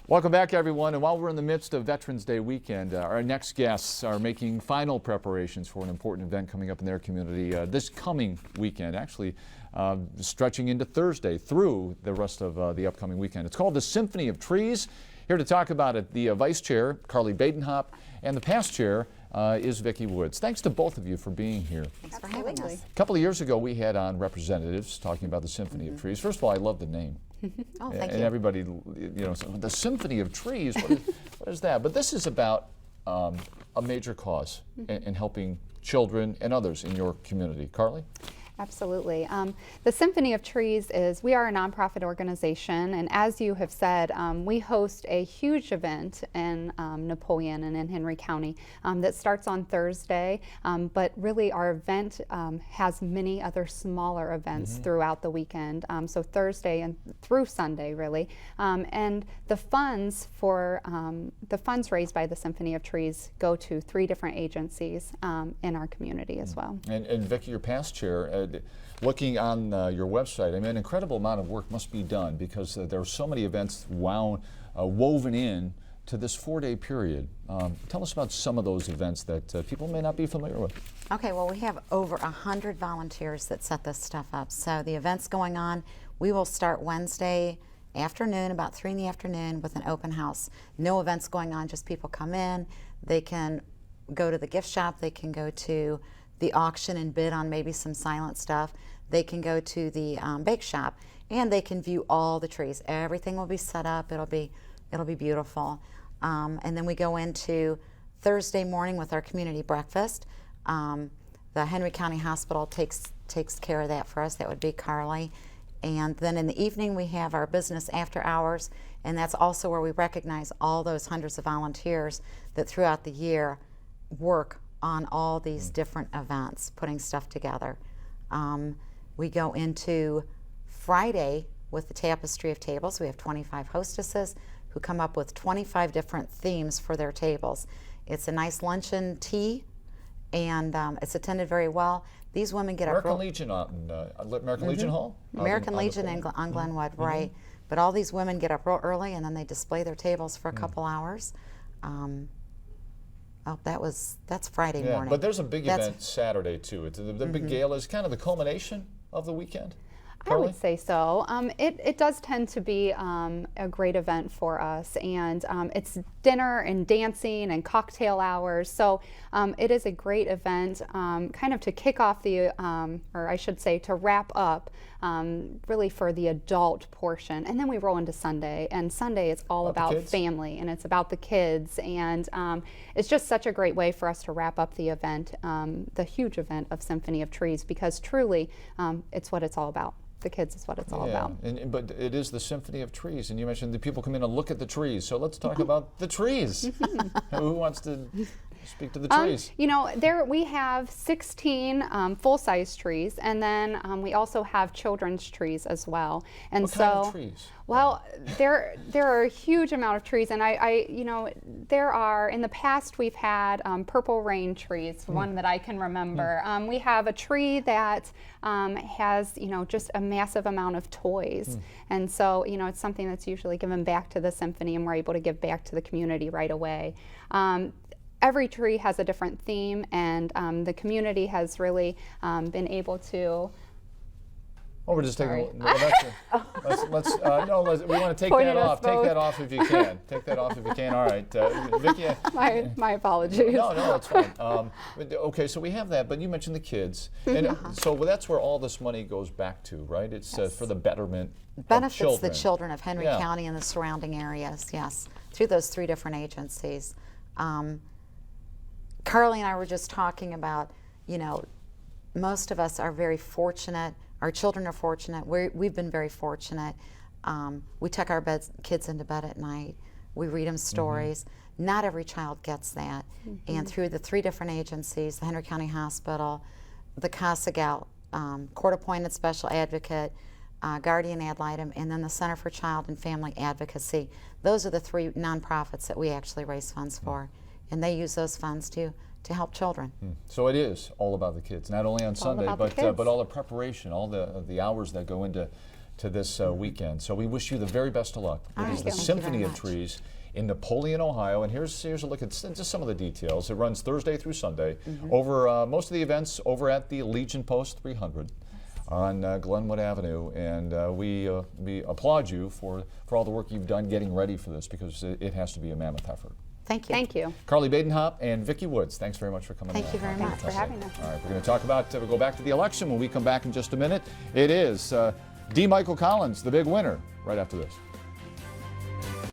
Welcome back, everyone. And while we're in the midst of Veterans Day weekend, our next guests are making final preparations for an important event coming up in their community this coming weekend, actually stretching into Thursday through the rest of the upcoming weekend. It's called the Symphony of Trees. Here to talk about it, the Vice Chair, Carly Badenhop, and the past chair is Vicki Woods. Thanks to both of you for being here. Thanks for having us. A couple of years ago, we had on representatives talking about the Symphony of Trees. First of all, I love the name. Oh, thank and you. everybody, the Symphony of Trees, what is that? But this is about a major cause in helping children and others in your community. Carly? Absolutely. The Symphony of Trees we are a nonprofit organization, and as you have said, we host a huge event in Napoleon and in Henry County that starts on Thursday, but really our event has many other smaller events throughout the weekend, so Thursday and through Sunday really, and the funds raised by the Symphony of Trees go to 3 different agencies in our community as well. And Vicki, your past chair, looking on your website, I mean, an incredible amount of work must be done because there are so many events woven in to this 4-day period. Tell us about some of those events that people may not be familiar with. Okay, well, we have over 100 volunteers that set this stuff up. So the event's going on. We will start Wednesday afternoon, about 3 in the afternoon, with an open house. No events going on, just people come in. They can go to the gift shop. They can go to the auction and bid on maybe some silent stuff. They can go to the bake shop, and they can view all the trees. Everything will be set up. It'll be beautiful. And then we go into Thursday morning with our community breakfast. The Henry County Hospital takes care of that for us. That would be Carly. And then in the evening we have our business after hours, and that's also where we recognize all those hundreds of volunteers that throughout the year work on all these different events, putting stuff together. We go into Friday with the Tapestry of Tables. We have 25 hostesses who come up with 25 different themes for their tables. It's a nice luncheon tea, and it's attended very well. These women get up. American Legion on American Legion Hall? American Legion on Glenwood, right. But all these women get up real early, and then they display their tables for a couple hours. Oh, that's Friday morning. But there's a big event Saturday too. It's the big gala is kind of the culmination of the weekend. Carly? I would say so. It does tend to be a great event for us, and it's dinner and dancing and cocktail hours. So it is a great event, kind of to kick off or I should say to wrap up, really for the adult portion. And then we roll into Sunday, and Sunday is all about family, and it's about the kids, and it's just such a great way for us to wrap up the event, the huge event of Symphony of Trees, because truly it's what it's all about. The kids is what it's all about. But it is the Symphony of Trees, and you mentioned the people come in and look at the trees. So let's talk about the trees. Who wants to speak to the trees? There we have 16 full-size trees, and then we also have children's trees as well. And what kind of trees? Well, there are a huge amount of trees, and there are, in the past we've had purple rain trees, one that I can remember. We have a tree that has, just a massive amount of toys. And so, it's something that's usually given back to the symphony, and we're able to give back to the community right away. Every tree has a different theme, and the community has really been able to. Oh, we're just taking. We want to take that off. Take that off if you can. Take that off if you can. All right, Vicki. My apologies. No, that's fine. Okay, so we have that, but you mentioned the kids, and so that's where all this money goes back to, right? It's for the betterment. Benefits of the children of Henry County and the surrounding areas. Yes, through those 3 different agencies. Carly and I were just talking about, most of us are very fortunate. Our children are fortunate. We've been very fortunate. We tuck our kids into bed at night. We read them stories. Not every child gets that. And through the 3 different agencies, the Henry County Hospital, the Casa Gal, Court-Appointed Special Advocate, Guardian Ad Litem, and then the Center for Child and Family Advocacy. Those are the 3 nonprofits that we actually raise funds for. And they use those funds to help children. So it is all about the kids, not only on Sunday, but all the preparation, all the hours that go into to this weekend. So we wish you the very best of luck. All It is right, the thank you Symphony very of much. Trees in Napoleon, Ohio. And here's a look at just some of the details. It runs Thursday through Sunday. Over most of the events over at the Legion Post 300 on Glenwood Avenue. And we applaud you for all the work you've done getting ready for this, because it has to be a mammoth effort. Thank you. Thank you. Carly Badenhop and Vicki Woods, thanks very much for coming. Thank you very much for having us. All right, we're going to talk about, we'll go back to the election when we come back in just a minute. It is D. Michael Collins, the big winner, right after this.